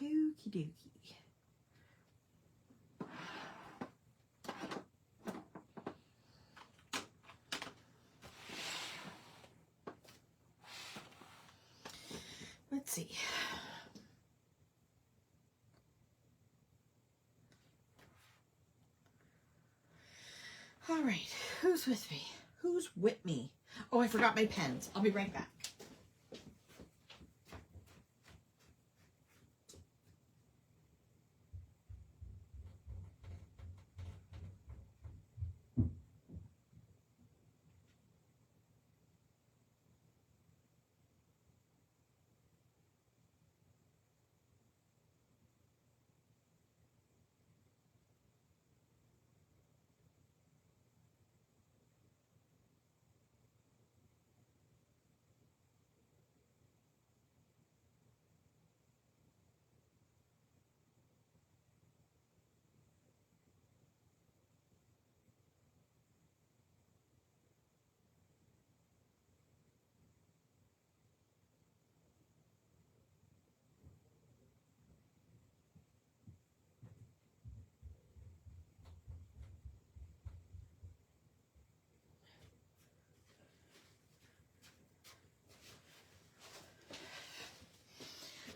Okie dokie. Let's see. All right, who's with me? Who's with me? Oh, I forgot my pens. I'll be right back.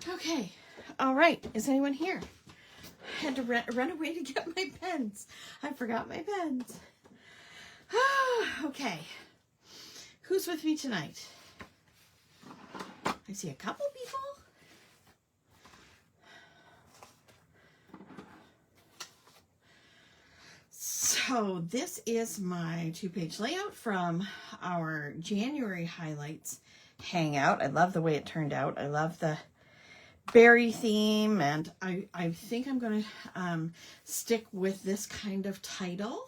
Okay. All right. Is anyone here? I had to run away to get my pens. I forgot my pens. Okay. Who's with me tonight? I see a couple people. So this is my 2-page layout from our January highlights hangout. I love the way it turned out. I love the berry theme, and I think I'm going to stick with this kind of title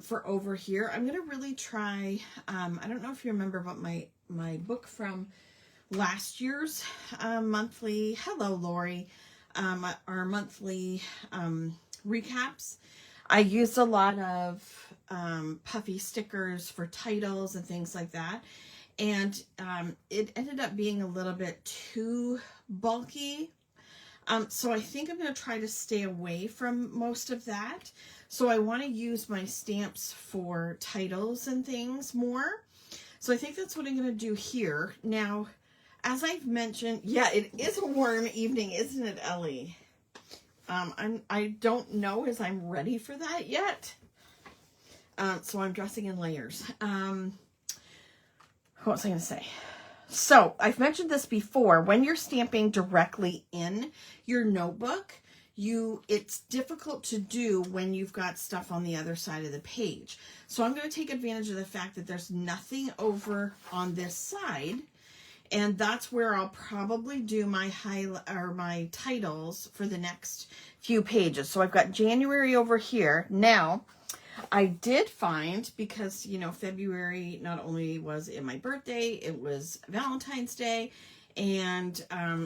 for over here. I'm going to really try, I don't know if you remember about my book from last year's monthly, hello Lori, our monthly recaps. I used a lot of puffy stickers for titles and things like that. And it ended up being a little bit too bulky. So I think I'm going to try to stay away from most of that. So I want to use my stamps for titles and things more. So I think that's what I'm going to do here. Now, as I've mentioned, yeah, it is a warm evening, isn't it, Ellie? I don't know as I'm ready for that yet. So I'm dressing in layers. What was I going to say? So I've mentioned this before. When you're stamping directly in your notebook, it's difficult to do when you've got stuff on the other side of the page. So I'm going to take advantage of the fact that there's nothing over on this side. And that's where I'll probably do my my titles for the next few pages. So I've got January over here. Now, I did find, because, you know, February not only was it my birthday, it was Valentine's Day. And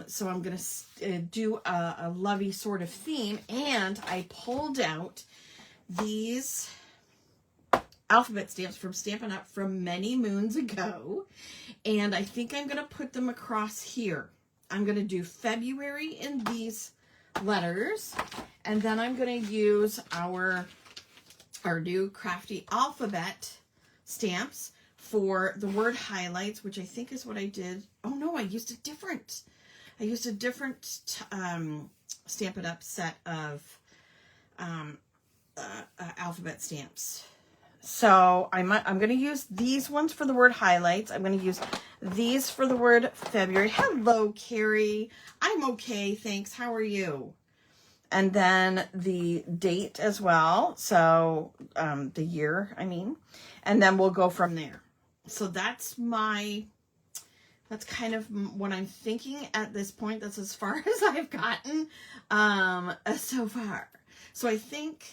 so I'm going to do a lovey sort of theme. And I pulled out these alphabet stamps from Stampin' Up! From many moons ago. And I think I'm going to put them across here. I'm going to do February in these letters. And then I'm going to use our new Krafty alphabet stamps for the word highlights, which I think is what I did. Oh no, I used a different Stampin' Up! Set of alphabet stamps. So I'm going to use these ones for the word highlights. I'm going to use these for the word February. Hello, Carrie. I'm okay, thanks. How are you? And then the date as well. So the year, I mean. And then we'll go from there. So that's kind of what I'm thinking at this point. That's as far as I've gotten so far. So I think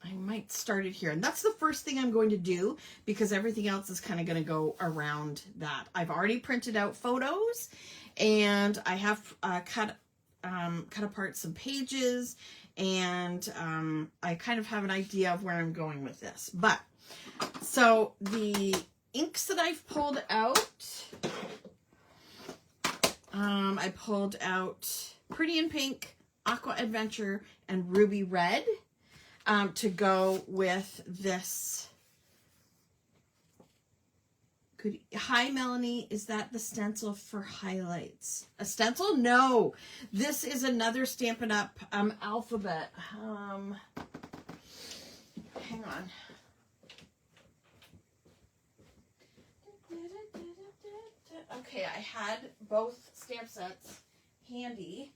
I might start it here. And that's the first thing I'm going to do, because everything else is kind of going to go around that. I've already printed out photos, and I have cut apart some pages, and I kind of have an idea of where I'm going with this. But, so the inks that I've pulled out, I pulled out Pretty in Pink, Aqua Adventure, and Ruby Red to go with this. Hi, Melanie. Is that the stencil for highlights? A stencil? No. This is another Stampin' Up! Alphabet. Hang on. Okay, I had both stamp sets handy,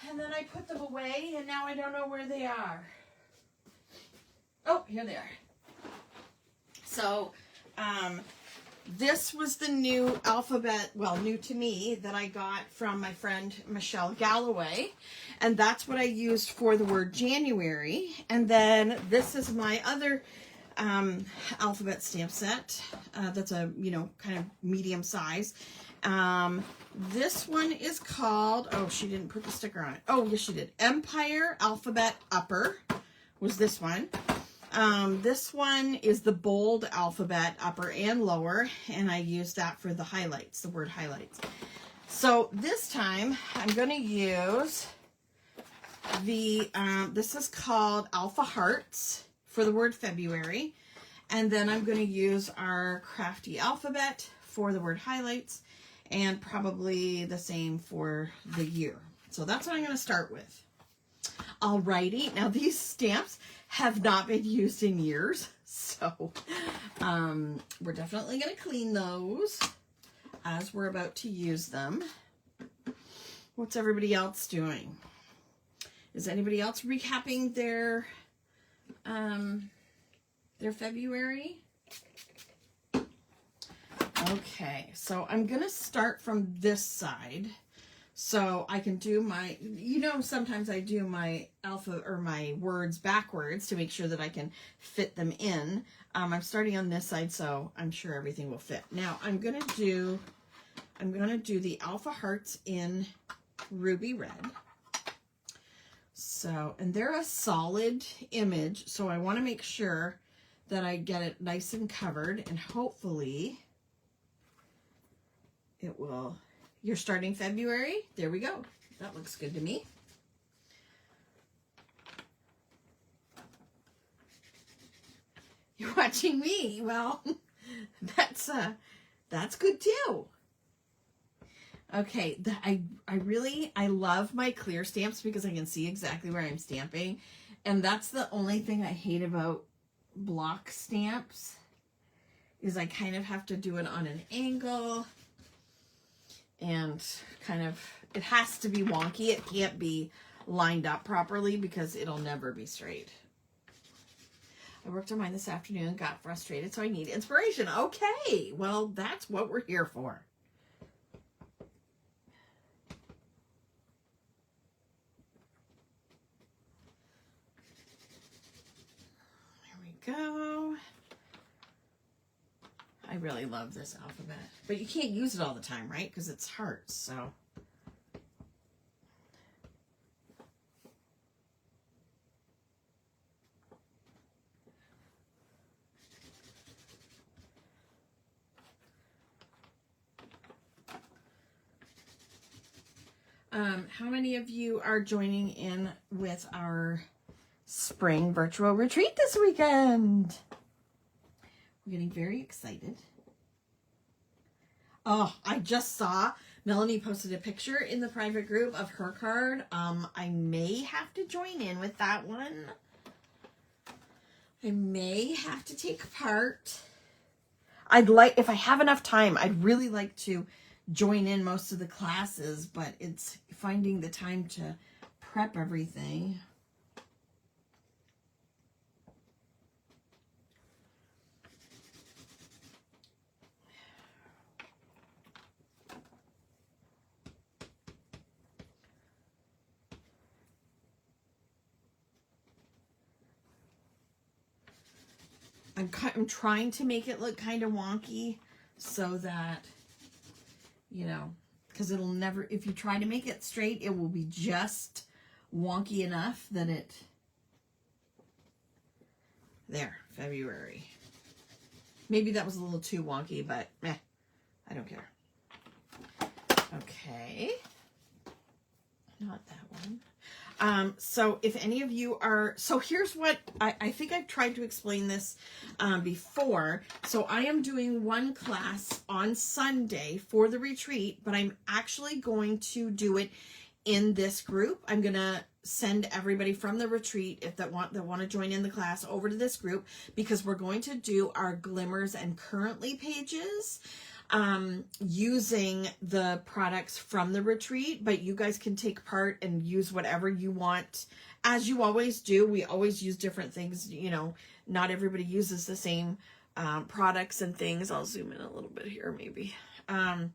and then I put them away, and now I don't know where they are. Oh, here they are. So, this was the new alphabet, well, new to me, that I got from my friend Michelle Galloway, and that's what I used for the word January. And then this is my other alphabet stamp set that's a, you know, kind of medium size. This one is called, oh, she didn't put the sticker on it. Oh, yes, she did. Empire Alphabet Upper was this one. This one is the bold alphabet, upper and lower, and I used that for the highlights, the word highlights. So this time I'm going to use the, this is called Alpha Hearts for the word February, and then I'm going to use our Krafty alphabet for the word highlights, and probably the same for the year. So that's what I'm going to start with. Alrighty, now these stamps have not been used in years, so we're definitely going to clean those as we're about to use them. What's everybody else doing? Is anybody else recapping their February? Okay, so I'm going to start from this side. So I can do my, you know, sometimes I do my alpha or my words backwards to make sure that I can fit them in. I'm starting on this side, so I'm sure everything will fit. Now I'm going to do the Alpha Hearts in Ruby Red. So, and they're a solid image, so I want to make sure that I get it nice and covered, and hopefully it will. You're starting February? There we go. That looks good to me. You're watching me. Well, that's good too. Okay, I love my clear stamps because I can see exactly where I'm stamping. And that's the only thing I hate about block stamps is I kind of have to do it on an angle. And kind of, it has to be wonky. It can't be lined up properly because it'll never be straight. I worked on mine this afternoon, got frustrated, so I need inspiration. Okay, well, that's what we're here for. There we go. I really love this alphabet, but you can't use it all the time, right? Because it's hearts, so. How many of you are joining in with our spring virtual retreat this weekend? We're getting very excited. Oh, I just saw Melanie posted a picture in the private group of her card. I may have to join in with that one. I may have to take part. I'd like, if I have enough time, I'd really like to join in most of the classes, but it's finding the time to prep everything. I'm trying to make it look kind of wonky so that, you know, because it'll never, if you try to make it straight, it will be just wonky enough that it, there, February. Maybe that was a little too wonky, but I don't care. Okay. Not that one. So if any of you are, so here's what, I think I've tried to explain this before. So I am doing one class on Sunday for the retreat, but I'm actually going to do it in this group. I'm going to send everybody from the retreat, if that want to join in the class, over to this group, because we're going to do our glimmers and currently pages using the products from the retreat, but you guys can take part and use whatever you want, as you always do. We always use different things, you know, not everybody uses the same products and things. I'll zoom in a little bit here maybe. And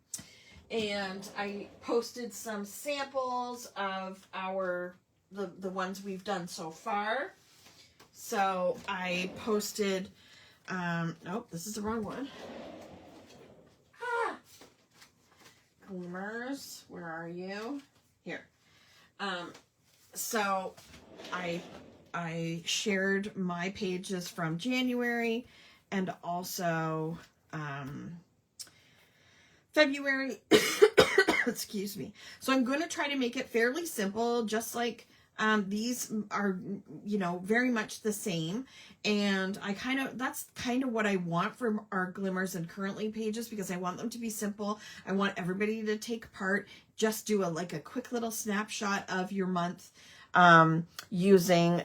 I posted some samples of the ones we've done so far. So I posted, nope, this is the wrong one. Glimmers, where are you? Here. So I shared my pages from January and also February. Excuse me. So I'm going to try to make it fairly simple, just like these are, you know, very much the same. And that's kind of what I want from our glimmers and currently pages, because I want them to be simple. I want everybody to take part. Just do like a quick little snapshot of your month using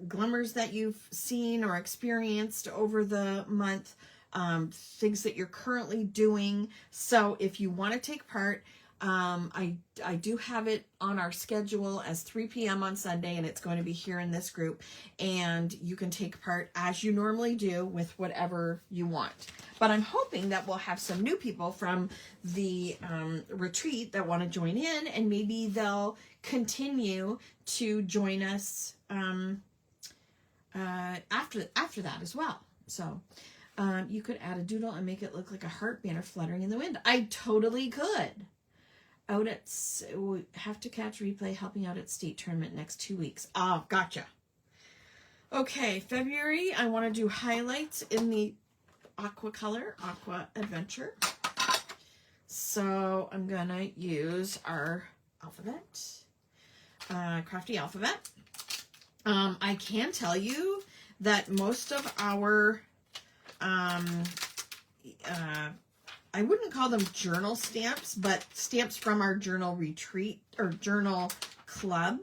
glimmers that you've seen or experienced over the month, things that you're currently doing. So if you want to take part, I do have it on our schedule as 3 p.m. on Sunday, and it's going to be here in this group, and you can take part as you normally do with whatever you want. But I'm hoping that we'll have some new people from the retreat that want to join in, and maybe they'll continue to join us after that as well. So you could add a doodle and make it look like a heart banner fluttering in the wind. I totally could. Out at, have to catch replay, helping out at state tournament next 2 weeks. Oh, gotcha. Okay, February, I want to do highlights in the Aqua color, Aqua Adventure. So I'm going to use our alphabet, Krafty alphabet. I can tell you that most of our I wouldn't call them journal stamps, but stamps from our journal retreat or journal club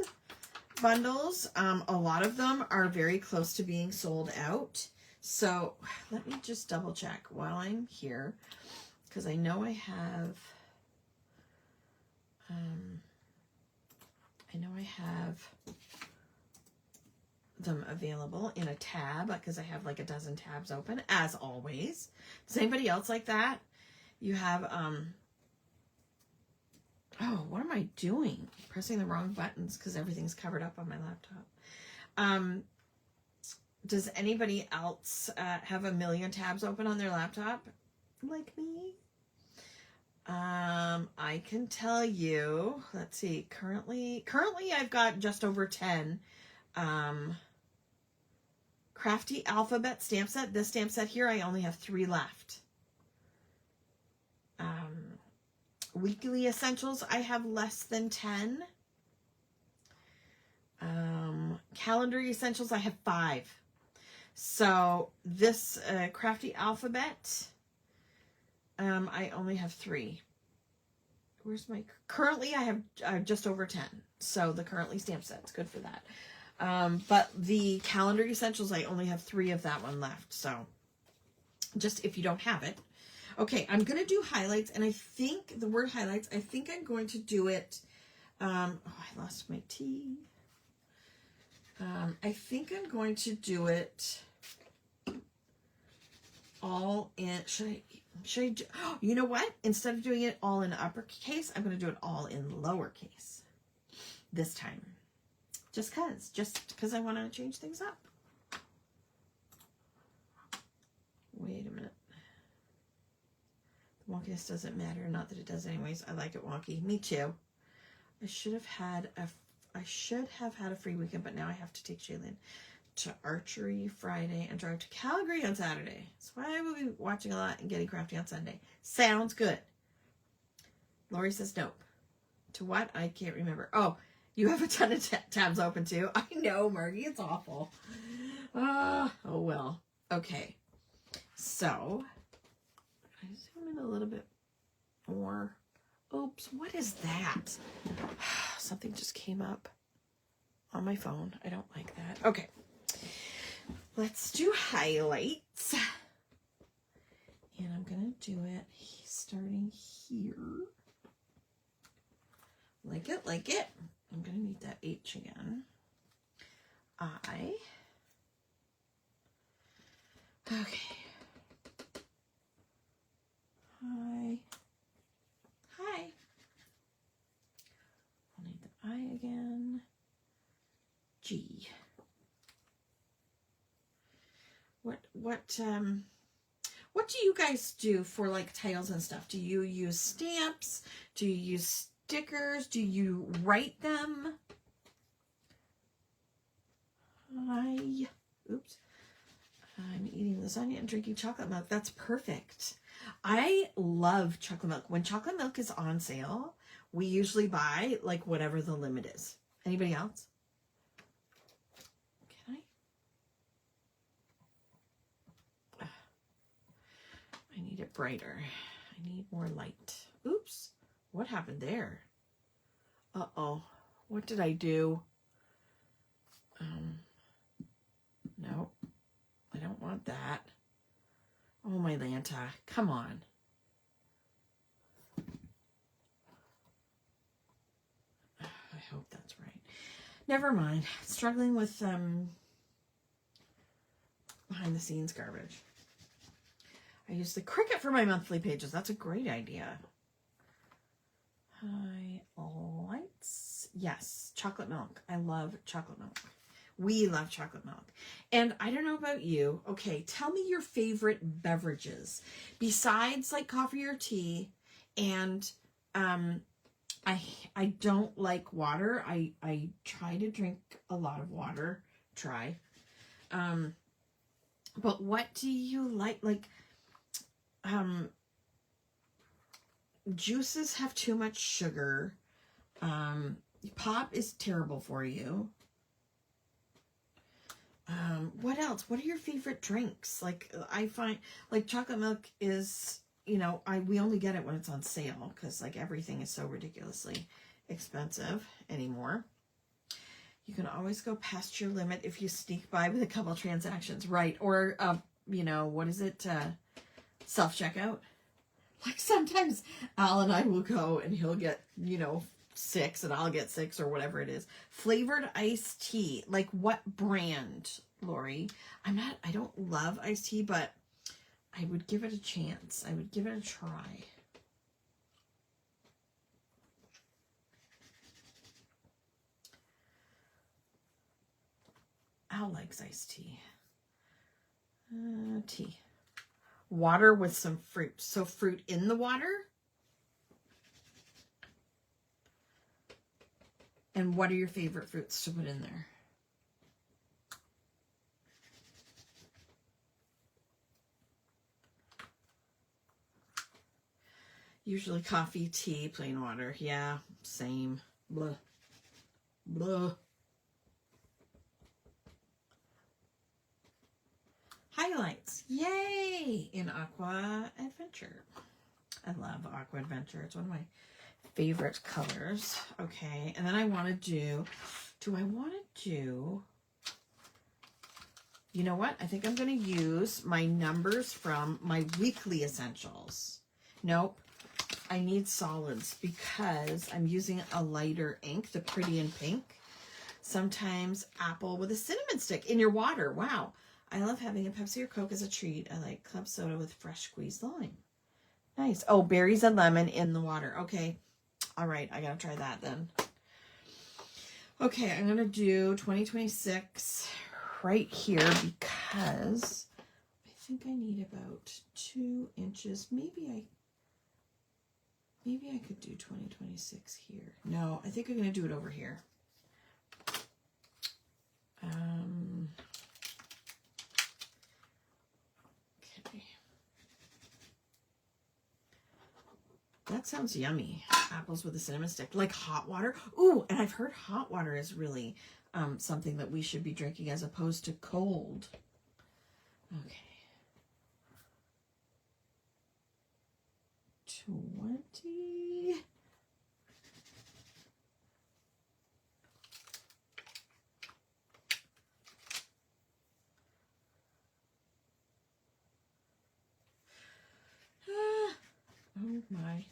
bundles. A lot of them are very close to being sold out. So let me just double check while I'm here, because I know I have, them available in a tab, because I have like a dozen tabs open as always. Does anybody else like that? You have, oh, what am I doing? Pressing the wrong buttons because everything's covered up on my laptop. Does anybody else have a million tabs open on their laptop like me? I can tell you, let's see, currently I've got just over 10 Krafty alphabet stamp set. This stamp set here, I only have 3 left. Weekly essentials, I have less than 10. Calendar essentials, I have 5. So this Krafty alphabet, I only have 3. Where's my, currently I have just over 10. So the currently stamp set's good for that. But the calendar essentials, I only have 3 of that one left. So just if you don't have it. Okay, I'm going to do highlights, and I think the word highlights, I think I'm going to do it, oh, I lost my tea. I think I'm going to do it all in, should I do, oh, you know what? Instead of doing it all in uppercase, I'm going to do it all in lowercase this time. Just cause I want to change things up. Wait a minute. Wonkiness doesn't matter. Not that it does anyways. I like it wonky. Me too. I should have had I should have had a free weekend, but now I have to take Shaylin to archery Friday and drive to Calgary on Saturday. So I will be watching a lot and getting crafty on Sunday. Sounds good. Lori says nope. To what? I can't remember. Oh, you have a ton of tabs open too. I know, Margie. It's awful. Oh well. Okay. So, I zoom in a little bit more. Oops, what is that? Something just came up on my phone. I don't like that. Okay. Let's do highlights. And I'm going to do it starting here. Like it, like it. I'm going to need that H again. I. Okay. Hi. Hi. I'll need the I again. G. What do you guys do for like titles and stuff? Do you use stamps? Do you use stickers? Do you write them? Hi. Oops. I'm eating lasagna and drinking chocolate milk. That's perfect. I love chocolate milk. When chocolate milk is on sale, we usually buy like whatever the limit is. Anybody else? Can I need it brighter. I need more light. Oops. What happened there? Uh-oh. What did I do? No. I don't want that. Oh, my Lanta. Come on. I hope that's right. Never mind. Struggling with behind the scenes garbage. I use the Cricut for my monthly pages. That's a great idea. Highlights. Yes. Chocolate milk. I love chocolate milk. We love chocolate milk. And I don't know about you. Okay, tell me your favorite beverages besides like coffee or tea. And I don't like water. I try to drink a lot of water. Try. But what do you like? Like juices have too much sugar. Pop is terrible for you. What else? What are your favorite drinks? Like I find like chocolate milk is, you know, we only get it when it's on sale because like everything is so ridiculously expensive anymore. You can always go past your limit if you sneak by with a couple transactions, right? Or you know, what is it? Self-checkout. Like sometimes Al and I will go and he'll get, you know, 6 and I'll get 6 or whatever it is. Flavored iced tea. Like what brand, Lori? I don't love iced tea, but I would give it a chance. I would give it a try. Al likes iced tea. Tea. Water with some fruit. So fruit in the water? And what are your favorite fruits to put in there? Usually coffee, tea, plain water. Yeah, same. Blah. Blah. Highlights. Yay! In Aqua Adventure. I love Aqua Adventure. It's one of my favorite colors. Okay, and then I want to do I want to do, you know what? I think I'm going to use my numbers from my weekly essentials. Nope. I need solids because I'm using a lighter ink, the Pretty in Pink. Sometimes apple with a cinnamon stick in your water. Wow. I love having a Pepsi or Coke as a treat. I like club soda with fresh squeezed lime. Nice. Oh, berries and lemon in the water. Okay. All right. I got to try that then. Okay. I'm going to do 2026 right here because I think I need about 2 inches. Maybe I could do 2026 here. No, I think I'm going to do it over here. Okay. That sounds yummy. Apples with a cinnamon stick. Like hot water. Ooh, and I've heard hot water is really something that we should be drinking as opposed to cold. Okay. 20. Oh my.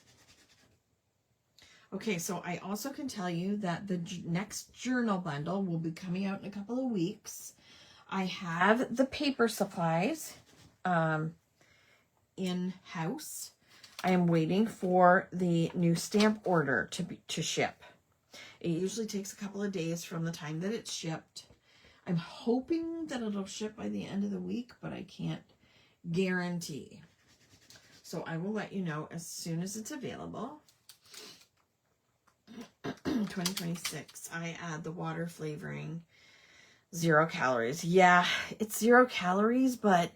Okay, so I also can tell you that the next journal bundle will be coming out in a couple of weeks. I have the paper supplies in-house. I am waiting for the new stamp order to ship. It usually takes a couple of days from the time that it's shipped. I'm hoping that it'll ship by the end of the week, but I can't guarantee. So I will let you know as soon as it's available. 2026, I add the water flavoring, 0 calories. Yeah, it's 0 calories, but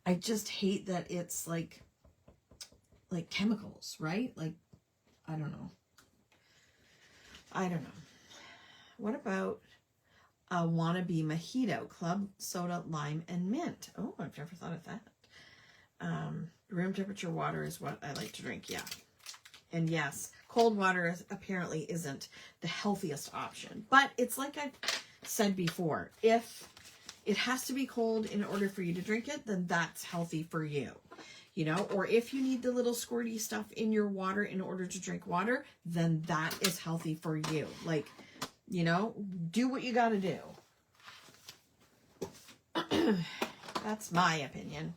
I just hate that it's like chemicals, right? Like, I don't know. What about a wannabe mojito, club soda, lime, and mint? Oh, I've never thought of that. Room temperature water is what I like to drink. Yeah. And yes, cold water apparently isn't the healthiest option, but it's like I've said before, if it has to be cold in order for you to drink it, then that's healthy for you, you know, or if you need the little squirty stuff in your water in order to drink water, then that is healthy for you. Like, you know, do what you got to do. That's my opinion.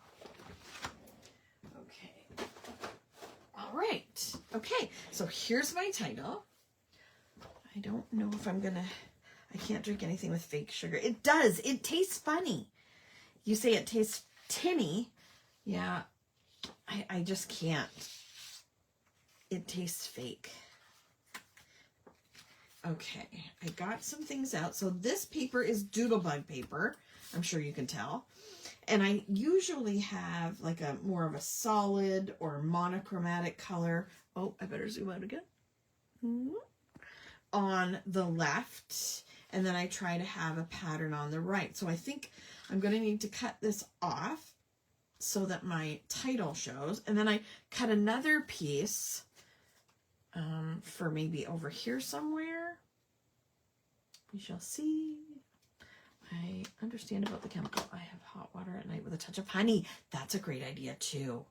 Right. Okay. So here's my title. I don't know if I can't drink anything with fake sugar. It does. It tastes funny. You say it tastes tinny. Yeah. I just can't. It tastes fake. Okay. I got some things out. So this paper is Doodlebug paper. I'm sure you can tell. And I usually have like a more of a solid or monochromatic color. Oh, I better zoom out again. On the left. And then I try to have a pattern on the right. So I think I'm going to need to cut this off so that my title shows. And then I cut another piece for maybe over here somewhere. We shall see. I understand about the chemical. I have hot water at night with a touch of honey. That's a great idea too.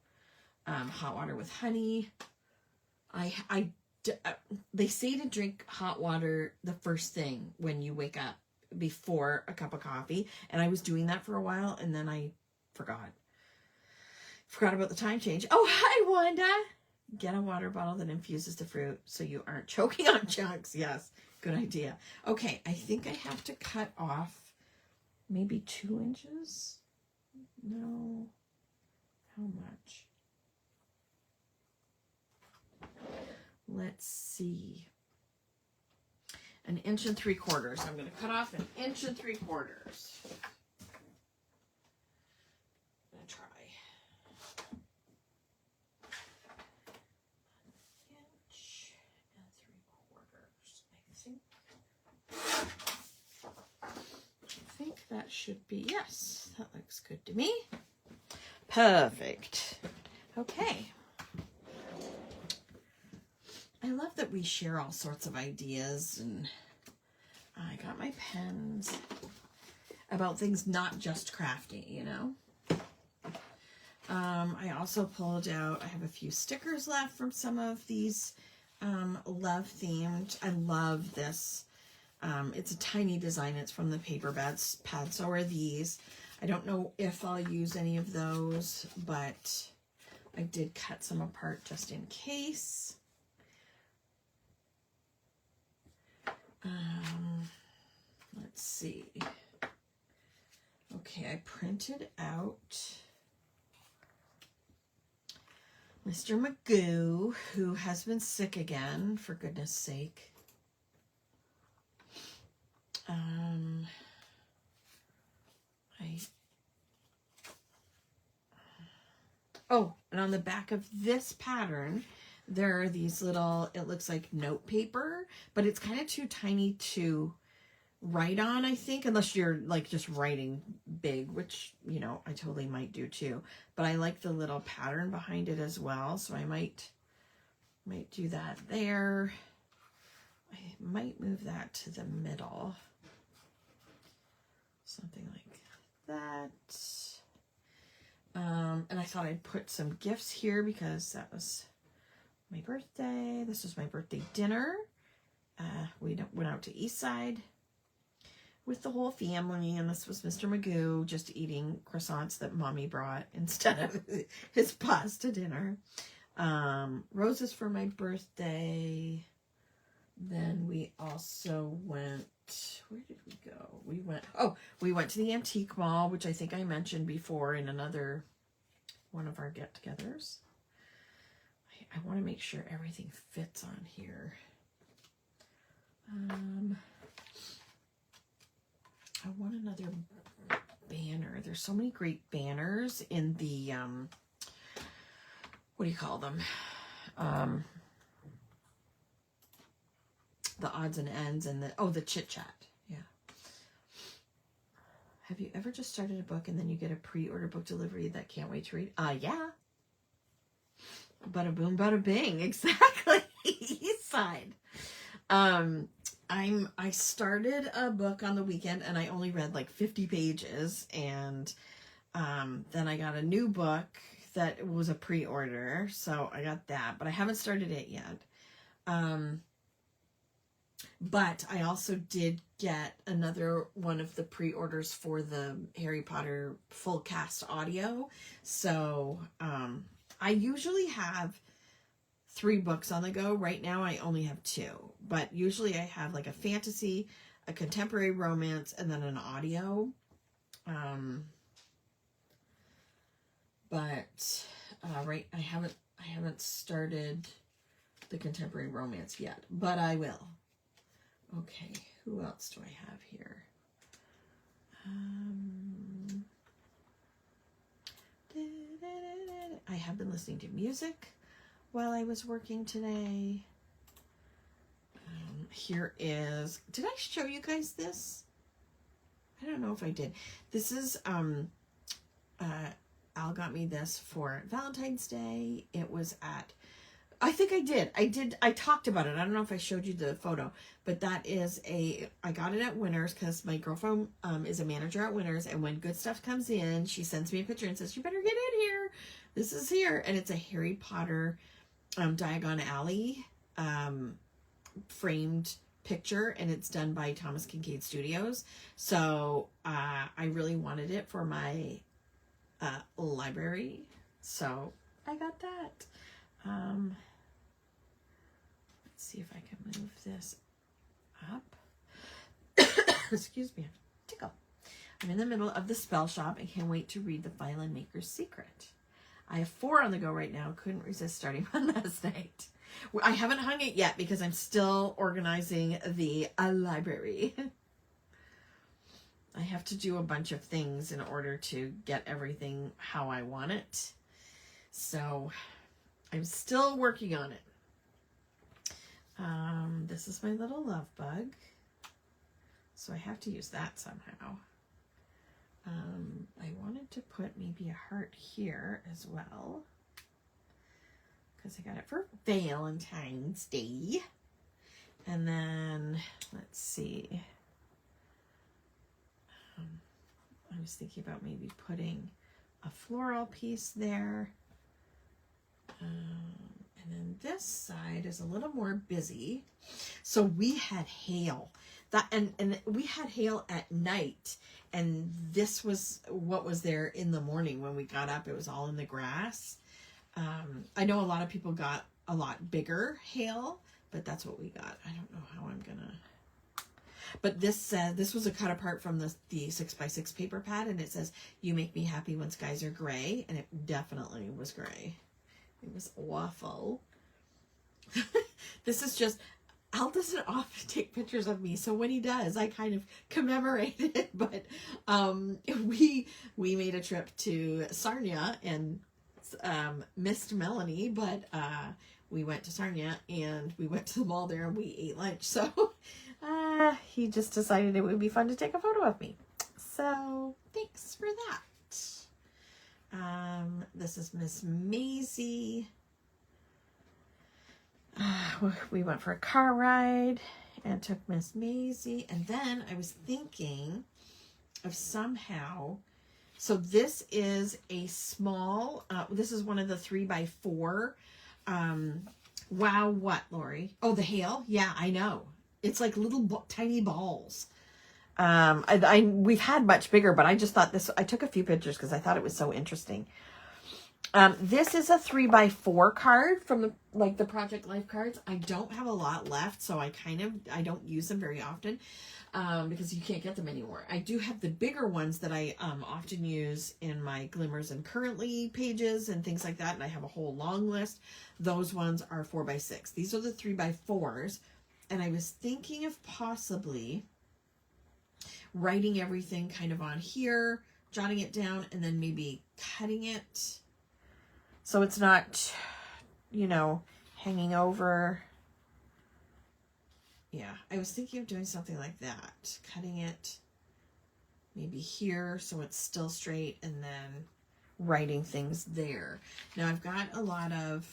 Hot water with honey. They say to drink hot water the first thing when you wake up before a cup of coffee. And I was doing that for a while and then I forgot. Forgot about the time change. Oh, hi, Wanda. Get a water bottle that infuses the fruit so you aren't choking on chunks. Yes, good idea. Okay, I think I have to cut off maybe 2 inches. No. How much? Let's see. 1 3/4 inches. I'm going to cut off 1 3/4 inches. I'm going to try. 1 3/4. I think that should be, yes, that looks good to me. Perfect. Okay. I love that we share all sorts of ideas, and I got my pens about things not just crafty, you know. I also pulled out, I have a few stickers left from some of these love themed. I love this. It's a tiny design. It's from the paper pad. So are these. I don't know if I'll use any of those, but I did cut some apart just in case. Let's see. Okay, I printed out Mr. Magoo, who has been sick again, for goodness sake. Oh, and on the back of this pattern, there are these little, it looks like note paper, but it's kind of too tiny to write on, I think, unless you're like just writing big, which, you know, I totally might do too. But I like the little pattern behind it as well, so I might do that there. I might move that to the middle. Something like that. And I thought I'd put some gifts here because that was my birthday. This was my birthday dinner. We went out to East Side with the whole family, and this was Mr. Magoo just eating croissants that Mommy brought instead of his pasta dinner. Roses for my birthday. Then we also went, where did we go? We went to the antique mall, which I think I mentioned before in another one of our get-togethers. I want to make sure everything fits on here. I want another banner. There's so many great banners in the, what do you call them? The odds and ends and the chit chat. Yeah. Have you ever just started a book and then you get a pre-order book delivery that can't wait to read? Yeah. Bada boom, bada bing. Exactly. East Side. I started a book on the weekend and I only read like 50 pages, and then I got a new book that was a pre-order, so I got that, but I haven't started it yet. But I also did get another one of the pre-orders for the Harry Potter full cast audio. So I usually have 3 books on the go. Right now I only have 2. But usually I have like a fantasy, a contemporary romance, and then an audio. Right, I haven't started the contemporary romance yet, but I will. Okay, who else do I have here? I have been listening to music while I was working today. Here is, did I show you guys this? I don't know if I did. This is, Al got me this for Valentine's Day. It was at, I think I did. I talked about it. I don't know if I showed you the photo, but that is I got it at Winners because my girlfriend is a manager at Winners, and when good stuff comes in, she sends me a picture and says, you better get in here. This is here. And it's a Harry Potter Diagon Alley framed picture, and it's done by Thomas Kincaid Studios. So I really wanted it for my library, so I got that. Let's see if I can move this up. Excuse me, tickle. I'm in the middle of the spell shop and can't wait to read The Violin Maker's Secret. I have 4 on the go right now. Couldn't resist starting one last night. I haven't hung it yet because I'm still organizing the library. I have to do a bunch of things in order to get everything how I want it. So I'm still working on it. This is my little love bug. So I have to use that somehow. I wanted to put maybe a heart here as well, because I got it for Valentine's Day. And then, let's see. I was thinking about maybe putting a floral piece there. And then this side is a little more busy. So we had hail. And we had hail at night, and this was what was there in the morning when we got up. It was all in the grass. I know a lot of people got a lot bigger hail, but that's what we got. I don't know how I'm gonna. But this was a cut apart from the 6x6 paper pad, and it says, "You make me happy when skies are gray," and it definitely was gray. It was awful. This is just, Al doesn't often take pictures of me, so when he does, I kind of commemorate it. But we made a trip to Sarnia, and missed Melanie, but we went to Sarnia and we went to the mall there and we ate lunch. So he just decided it would be fun to take a photo of me. So thanks for that. This is Miss Maisie. We went for a car ride and took Miss Maisie. And then I was thinking of somehow, so this is a small, this is one of the 3x4. Wow, what, Lori? Oh, the hail? Yeah, I know. It's like little tiny balls. We've had much bigger, but I just thought this, I took a few pictures because I thought it was so interesting. This is a 3x4 card from the Project Life cards. I don't have a lot left, so I don't use them very often, because you can't get them anymore. I do have the bigger ones that I, often use in my Glimmers and Currently pages and things like that. And I have a whole long list. Those ones are 4x6. These are the 3x4s. And I was thinking of possibly writing everything kind of on here, jotting it down, and then maybe cutting it so it's not, you know, hanging over. Yeah, I was thinking of doing something like that, cutting it maybe here so it's still straight, and then writing things there. Now I've got a lot of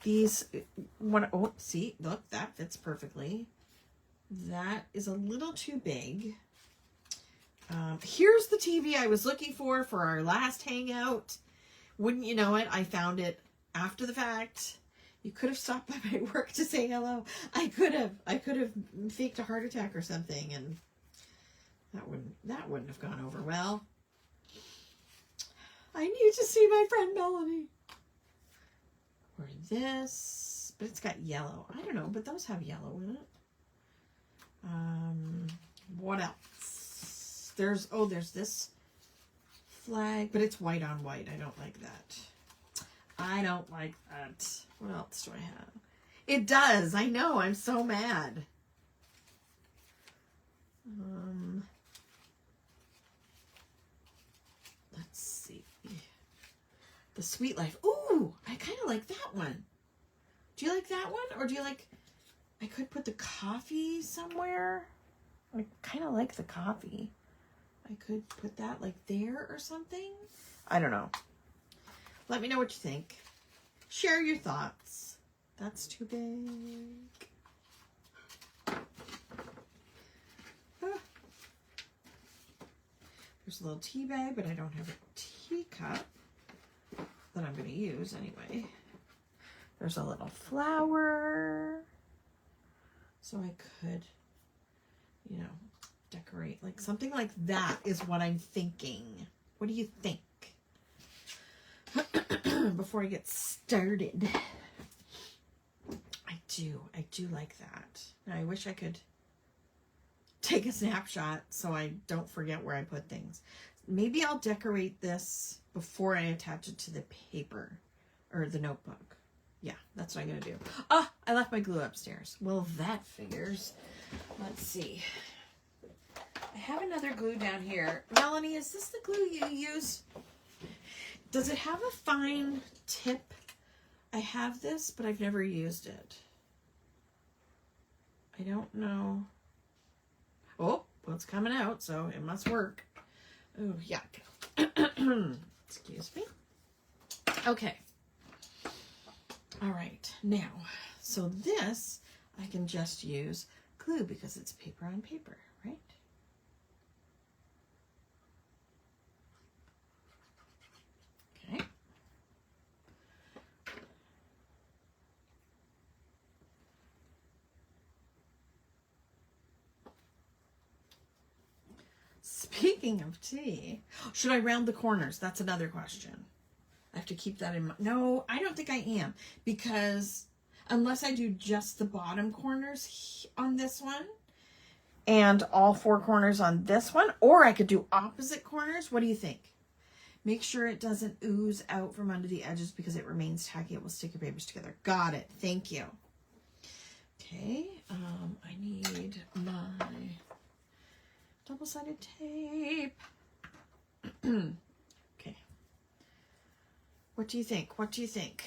these. Oh, see, look, that fits perfectly. That is a little too big. Here's the TV I was looking for our last hangout. Wouldn't you know it, I found it after the fact. You could have stopped by my work to say hello. I could have faked a heart attack or something, and that wouldn't have gone over well. I need to see my friend Melanie. Or this, but it's got yellow. I don't know, but those have yellow in it. What else? There's this flag, but it's white on white. I don't like that. I don't like that. What else do I have? It does. I know. I'm so mad. Let's see. The Sweet Life. Ooh, I kind of like that one. Do you like that one? Or do you like, I could put the coffee somewhere. I kind of like the coffee. I could put that like there or something. I don't know. Let me know what you think. Share your thoughts. That's too big. There's a little tea bag, but I don't have a teacup that I'm going to use anyway. There's a little flower. So I could, you know, decorate like something like that is what I'm thinking. What do you think? Before I get started. I do like that. Now I wish I could take a snapshot so I don't forget where I put things. Maybe I'll decorate this before I attach it to the paper or the notebook. Yeah, that's what I'm gonna do. Oh, I left my glue upstairs. Well, that figures. Let's see. I have another glue down here. Melanie, is this the glue you use? Does it have a fine tip? I have this, but I've never used it. I don't know. Oh, well, it's coming out, so it must work. Oh, yuck. Excuse me. Okay. All right. Now, so this, I can just use glue because it's paper on paper, right? Okay. Speaking of tea, should I round the corners? That's another question. I have to keep that in mind. No, I don't think I am, because unless I do just the bottom corners on this one and all four corners on this one, or I could do opposite corners. What do you think? Make sure it doesn't ooze out from under the edges because it remains tacky. It will stick your papers together. Got it. Thank you. Okay. I need my double-sided tape. Okay. What do you think? What do you think?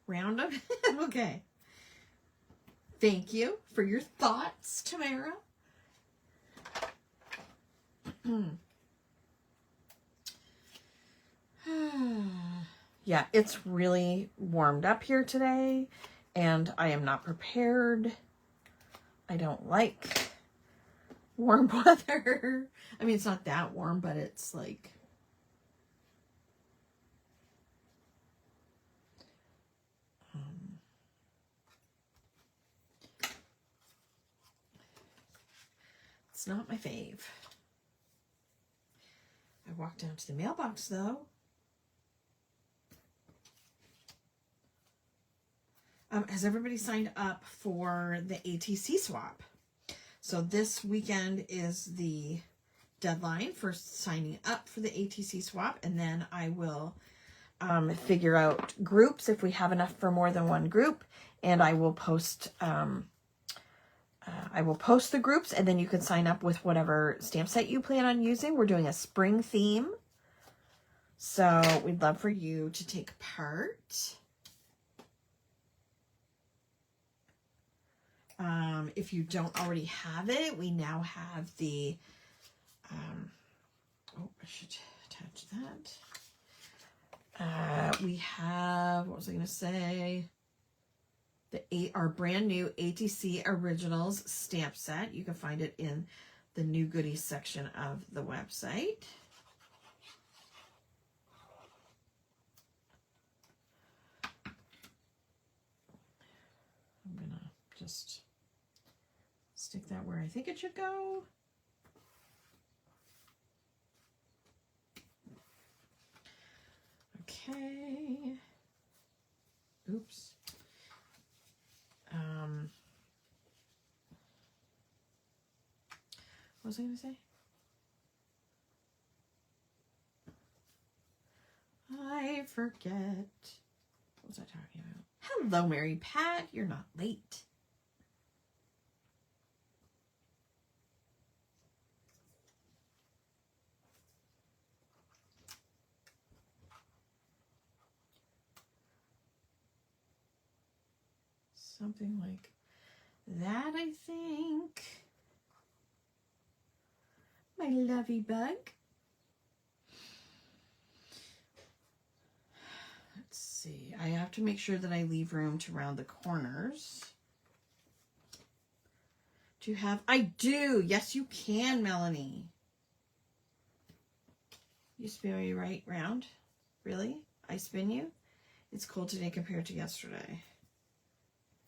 Round up? Okay. Thank you for your thoughts, Tamara. Yeah, it's really warmed up here today, and I am not prepared. I don't like warm weather. I mean, it's not that warm, but it's like... it's not my fave. I walked down to the mailbox, though. Has everybody signed up for the ATC swap? So this weekend is the deadline for signing up for the ATC swap, and then I will figure out groups if we have enough for more than one group, and I will post the groups, and then you can sign up with whatever stamp set you plan on using. We're doing a spring theme, so we'd love for you to take part. If you don't already have it, we now have the, oh, I should attach that. We have, what was I going to say? Our brand new ATC Originals stamp set. You can find it in the new goodies section of the website. I'm going to just stick that where I think it should go. Okay. Oops. What was I going to say? I forget. What was I talking about? Hello, Mary Pat. You're not late. Something like that, I think. My lovey bug. Let's see. I have to make sure that I leave room to round the corners. Do you have? I do. Yes, you can, Melanie. You spin me right round? Really? I spin you? It's cold today compared to yesterday.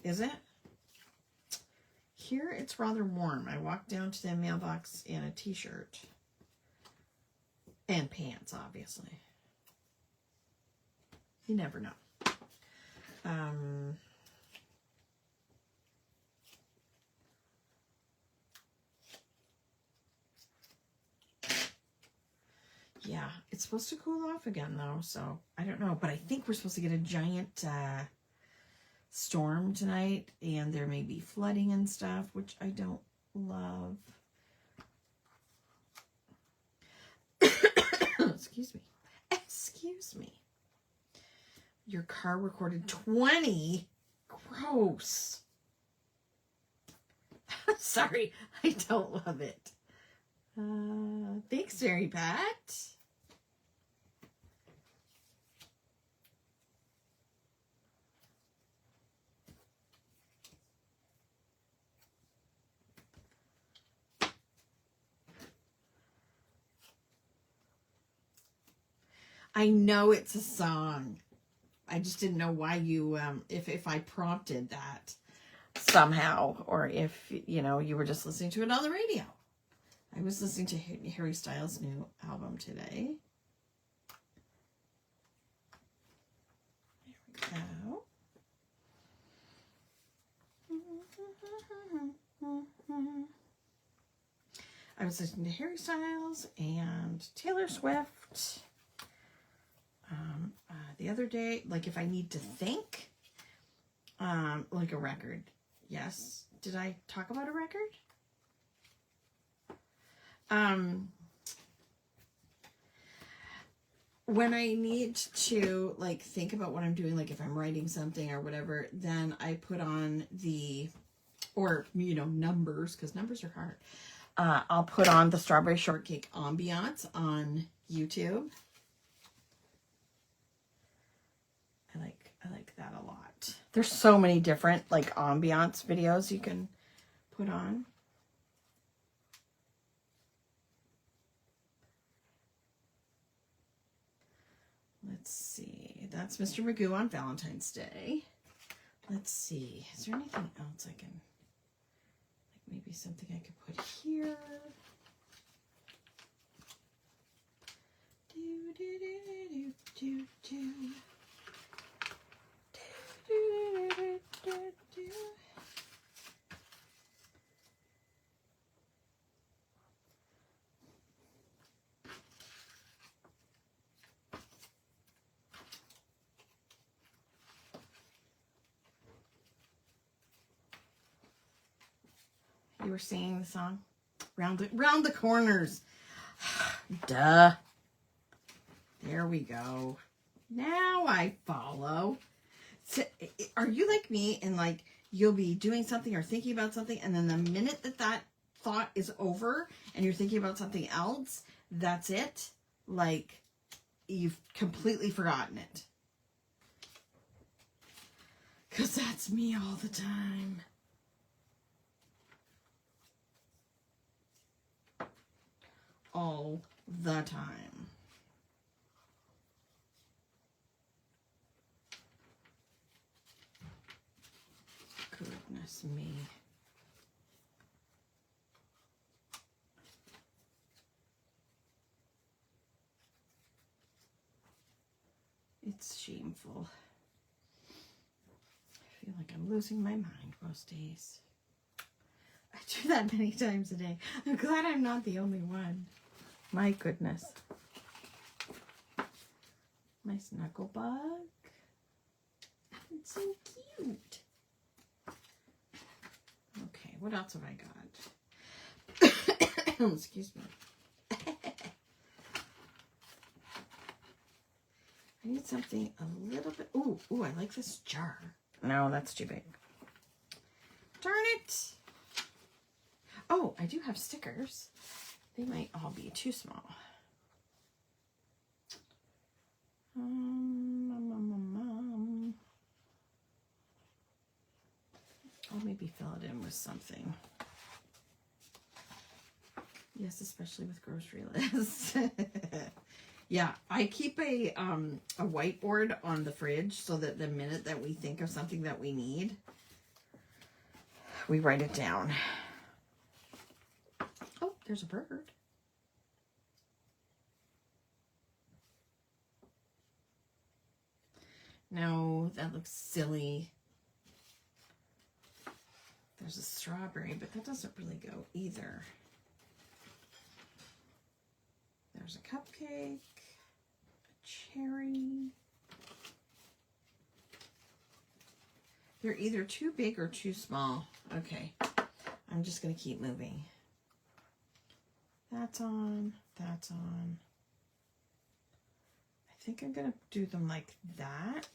Is it? Here it's rather warm. I walked down to the mailbox in a t-shirt. And pants, obviously. You never know. Yeah, it's supposed to cool off again, though, so I don't know. But I think we're supposed to get a giant storm tonight, and there may be flooding and stuff, which I don't love. Excuse me. Excuse me. Your car recorded 20? Gross. Sorry, I don't love it. Thanks, Mary Pat. I know it's a song. I just didn't know why you, if I prompted that somehow, or if, you know, you were just listening to it on the radio. I was listening to Harry Styles' new album today. There we go. I was listening to Harry Styles and Taylor Swift the other day. Like if I need to think, like a record. Yes. Did I talk about a record? When I need to like think about what I'm doing, like if I'm writing something or whatever, then I put on the, or, you know, numbers, because numbers are hard. I'll put on the Strawberry Shortcake Ambiance on YouTube. I like that a lot. There's so many different like ambiance videos you can put on. Let's see. That's Mr. Magoo on Valentine's Day. Let's see. Is there anything else I can, like maybe something I could put here? You were singing the song? Round the corners. Duh. There we go. Now I follow. So, are you like me and like you'll be doing something or thinking about something, and then the minute that thought is over and you're thinking about something else, that's it? Like you've completely forgotten it. Because that's me all the time. All the time. Goodness me. It's shameful. I feel like I'm losing my mind most days. I do that many times a day. I'm glad I'm not the only one. My goodness. My snuggle bug. It's so cute. Okay, what else have I got? Excuse me. I need something a little bit. Ooh, I like this jar. No, that's too big. Darn it. Oh, I do have stickers. They might all be too small. I'll maybe fill it in with something. Yes, especially with grocery lists. Yeah, I keep a whiteboard on the fridge so that the minute that we think of something that we need, we write it down. Oh, there's a bird. No, that looks silly. There's a strawberry, but that doesn't really go either. There's a cupcake, a cherry. They're either too big or too small. Okay, I'm just going to keep moving. That's on, that's on. I think I'm going to do them like that.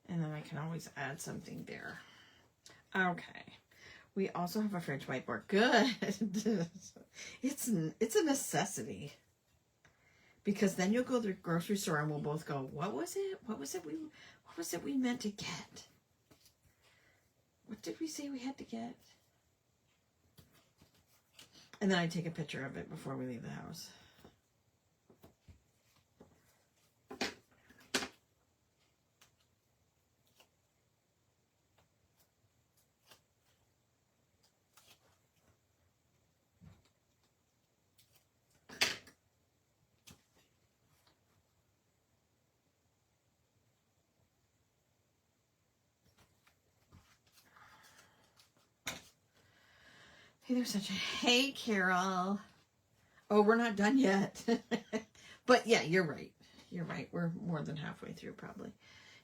And then I can always add something there. Okay. We also have a fridge whiteboard. Good. It's a necessity. Because then you'll go to the grocery store and we'll both go, what was it? What was it we meant to get? What did we say we had to get? And then I take a picture of it before we leave the house. Hey, there's such a... Hey, Carol. Oh, we're not done yet. But yeah, you're right. You're right. We're more than halfway through, probably.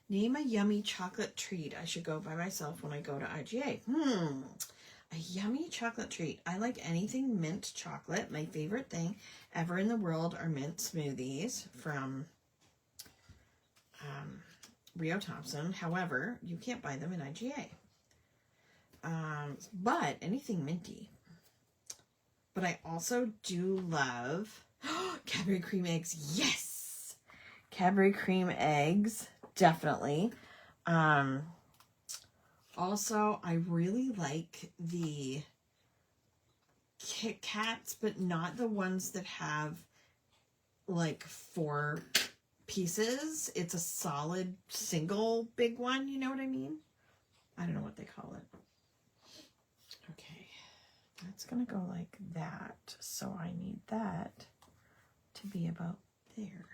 Name a yummy chocolate treat I should go by myself when I go to IGA. A yummy chocolate treat. I like anything mint chocolate. My favorite thing ever in the world are mint smoothies from Rio Thompson. However, you can't buy them in IGA. But anything minty. But I also do love Cadbury cream eggs. Yes! Cadbury cream eggs. Definitely. Also, I really like the Kit Kats, but not the ones that have like 4 pieces. It's a solid single big one. You know what I mean? I don't know what they call it. Okay. That's going to go like that. So I need that to be about there.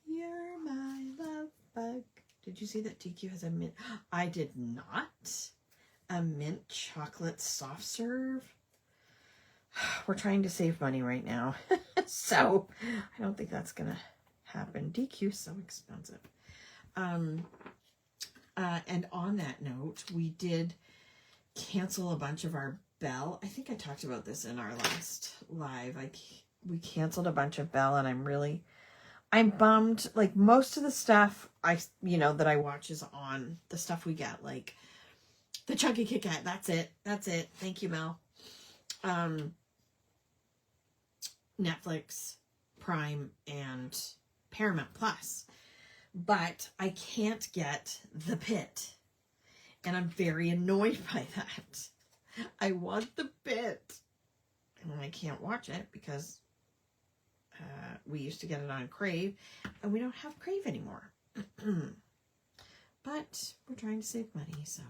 You're my love bug. Did you see that DQ has a mint? I did not. A mint chocolate soft serve. We're trying to save money right now. So I don't think that's going to happen. DQ is so expensive. And on that note, we did cancel a bunch of our Bell. I think I talked about this in our last live. We canceled a bunch of Bell, and I'm bummed. Like, most of the stuff that I watch is on the stuff we get, like the Chunky Kit Kat. That's it. Thank you, Mel. Netflix, Prime, and Paramount Plus. But I can't get The Pit. And I'm very annoyed by that. I want The Pit. And I can't watch it because we used to get it on Crave. And we don't have Crave anymore. But we're trying to save money, so.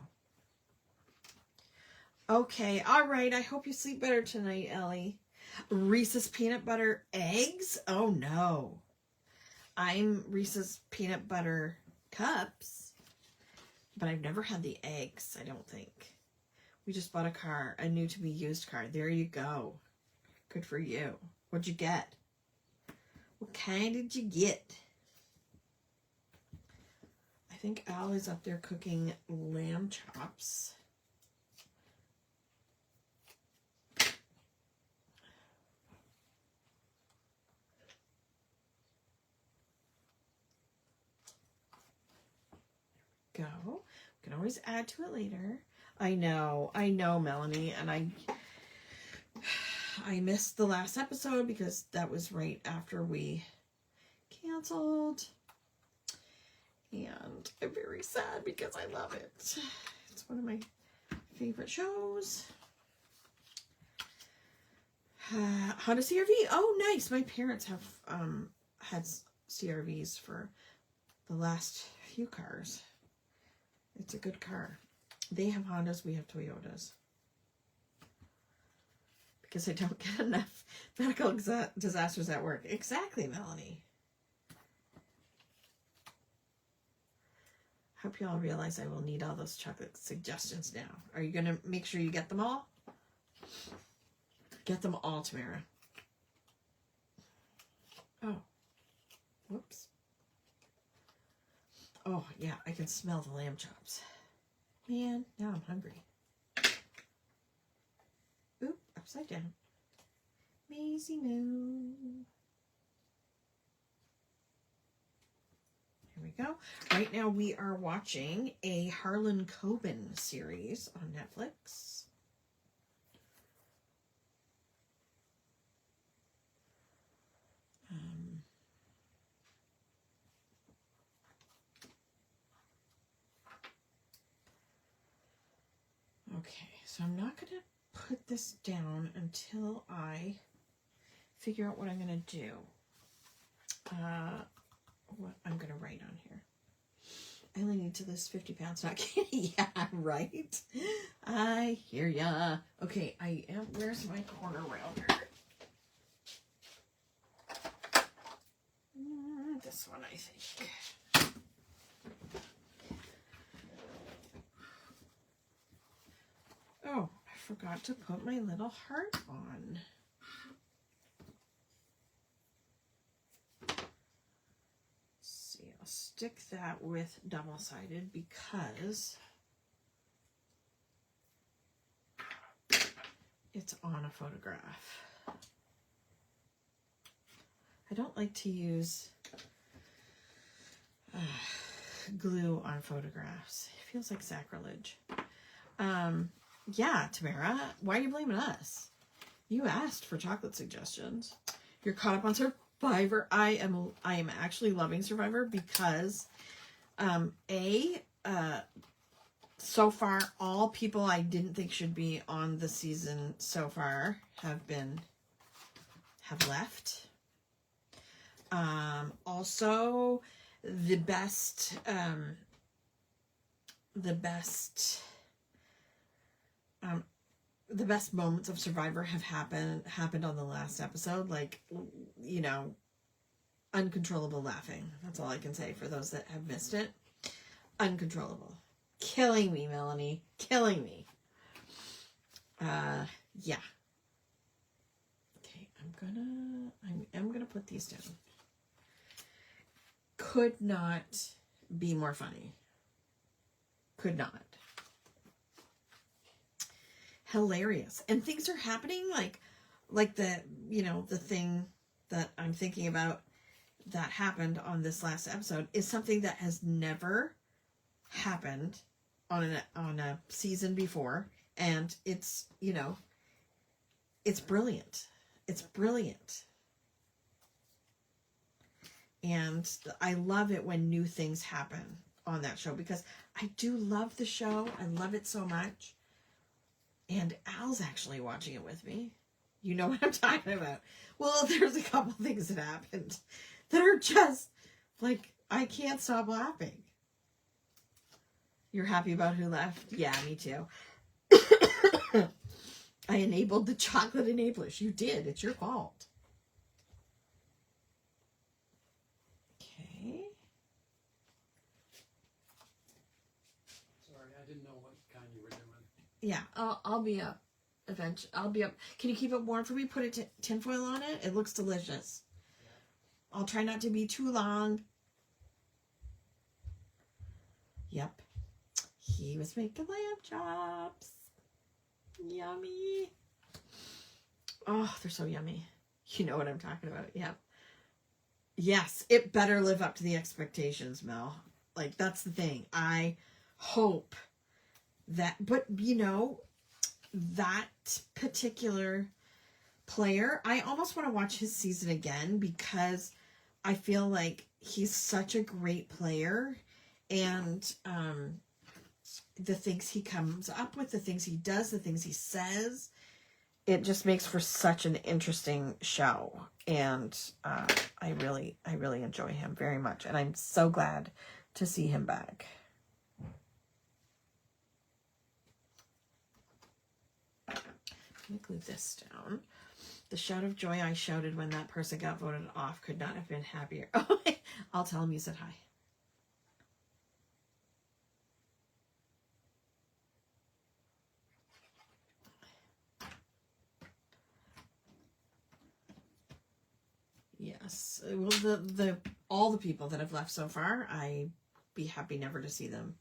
Okay, all right. I hope you sleep better tonight, Ellie. Reese's Peanut Butter Eggs? Oh, no. I'm Reese's Peanut Butter Cups, but I've never had the eggs, I don't think. We just bought a car, a new to be used car. There you go. Good for you. What'd you get? What kind did you get? I think Al is up there cooking lamb chops. Go. We can always add to it later. I know, Melanie, and I missed the last episode because that was right after we canceled. And I'm very sad because I love it. It's one of my favorite shows. Honda CRV. Oh, nice. My parents have had CRVs for the last few cars. It's a good car. They have Hondas, we have Toyotas. Because I don't get enough medical disasters at work. Exactly, Melanie. Hope you all realize I will need all those chocolate suggestions now. Are you going to make sure you get them all? Get them all, Tamara. Oh. Whoops. Oh, yeah, I can smell the lamb chops. Man, now I'm hungry. Oop, upside down. Maisie Moo. Here we go. Right now we are watching a Harlan Coben series on Netflix. Okay, so I'm not going to put this down until I figure out what I'm going to do. What I'm going to write on here. I only need to lose 50 pounds, not kidding. Yeah, right? I hear ya. Okay, where's my corner rounder? This one, I think. forgot to put my little heart on. Let's see, I'll stick that with double-sided because it's on a photograph. I don't like to use glue on photographs. It feels like sacrilege. Yeah, Tamara, why are you blaming us? You asked for chocolate suggestions. You're caught up on Survivor. I am actually loving Survivor because so far all people I didn't think should be on the season so far have left. Also the best moments of Survivor have happened on the last episode, like, you know, uncontrollable laughing. That's all I can say for those that have missed it. Uncontrollable. Killing me, Melanie. Killing me. Yeah. Okay, I'm gonna put these down. Could not be more funny. Could not. Hilarious. And things are happening like the, you know, the thing that I'm thinking about that happened on this last episode is something that has never happened on a season before, and it's, you know, it's brilliant. It's brilliant. And I love it when new things happen on that show because I do love the show. I love it so much. And Al's actually watching it with me. You know what I'm talking about. Well, there's a couple things that happened that are just like, I can't stop laughing. You're happy about who left? Yeah, me too. I enabled the chocolate enablers. You did. It's your fault. Okay. Sorry, I didn't know what kind you were doing. Yeah, I'll be up eventually. I'll be up. Can you keep it warm for me? Put a tinfoil on it. It looks delicious. Yeah. I'll try not to be too long. Yep. He was making lamb chops. Yummy. Oh, they're so yummy. You know what I'm talking about. Yep. Yes, it better live up to the expectations, Mel. Like, that's the thing. I hope that, but you know, that particular player, I almost want to watch his season again because I feel like he's such a great player, and the things he comes up with, the things he does, the things he says, it just makes for such an interesting show. And I really enjoy him very much, and I'm so glad to see him back. Let me glue this down. The shout of joy I shouted when that person got voted off could not have been happier. Oh, I'll tell him you said hi. Yes. Well, all the people that have left so far, I'd be happy never to see them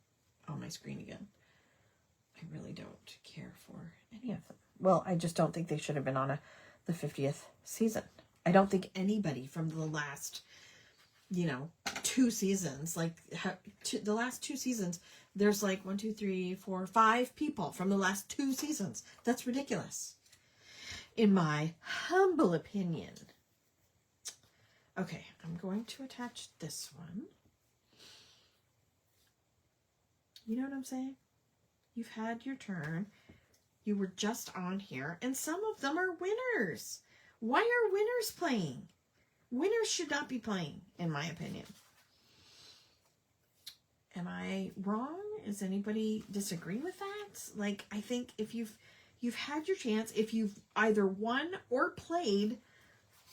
on my screen again. I really don't care for any of them. Well, I just don't think they should have been on the 50th season. I don't think anybody from the last, you know, 2 seasons, like the last 2 seasons, there's like 1, 2, 3, 4, 5 people from the last 2 seasons. That's ridiculous, in my humble opinion. Okay, I'm going to attach this one. You know what I'm saying? You've had your turn. You were just on here, and some of them are winners. Why are winners playing? Winners should not be playing, in my opinion. Am I wrong? Does anybody disagree with that? Like, I think if you've had your chance, if you've either won or played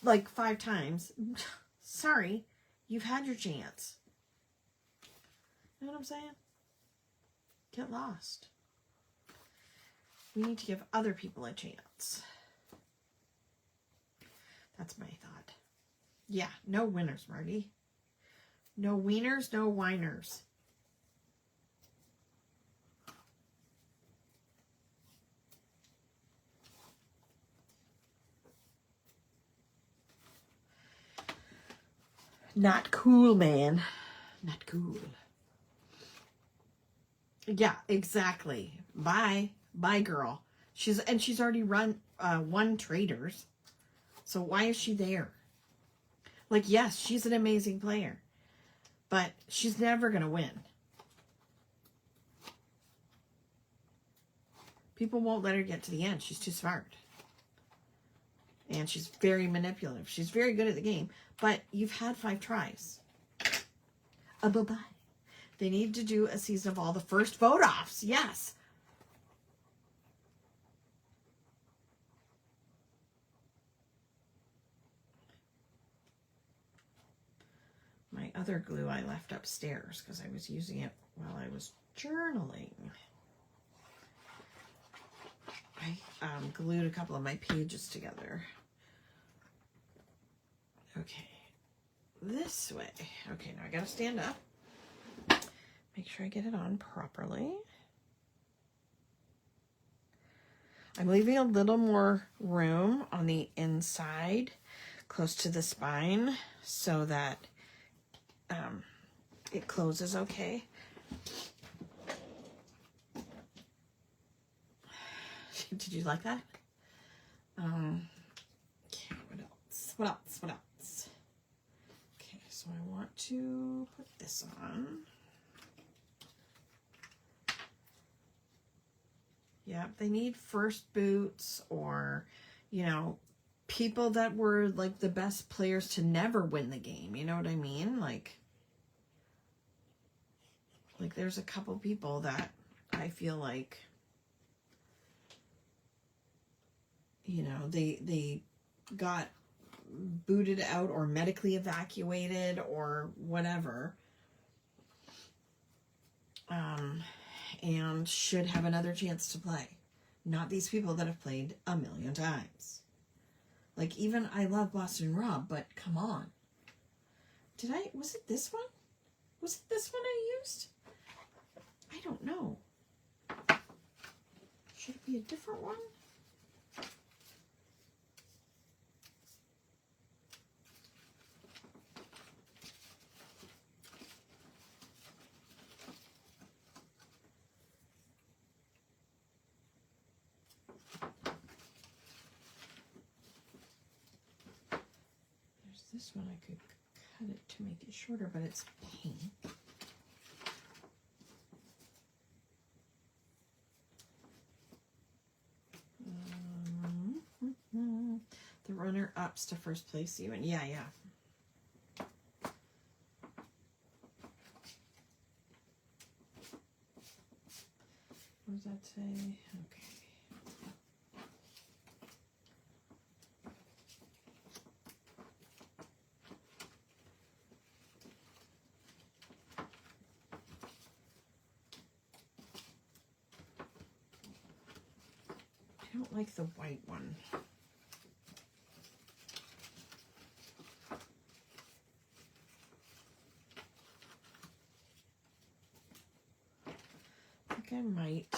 like 5 times, sorry, you've had your chance. You know what I'm saying? Get lost. We need to give other people a chance. That's my thought. Yeah, no winners, Marty. No wieners, no whiners. Not cool, man. Not cool. Yeah, exactly. Bye. Bye, girl. She's already won traders. So why is she there? Like, yes, she's an amazing player, but she's never going to win. People won't let her get to the end. She's too smart. And she's very manipulative. She's very good at the game, but you've had 5 tries. Bye-bye. They need to do a season of all the first vote-offs. Yes. My other glue I left upstairs because I was using it while I was journaling. I glued a couple of my pages together. Okay, this way. Okay, now I gotta stand up. Make sure I get it on properly. I'm leaving a little more room on the inside, close to the spine, so that it closes okay. Did you like that? Okay, what else? What else? What else? Okay, so I want to put this on. Yeah, they need first boots or, you know, people that were like the best players to never win the game. You know what I mean? Like there's a couple people that I feel like, you know, they got booted out or medically evacuated or whatever, and should have another chance to play. Not these people that have played a million times. Like, even I love Boston Rob, but come on. Was it this one? Was it this one I used? I don't know. Should it be a different one? There's this one. I could cut it to make it shorter, but it's pink. The runner-ups to first place even. Yeah. What does that say? Okay. I don't like the white one. I might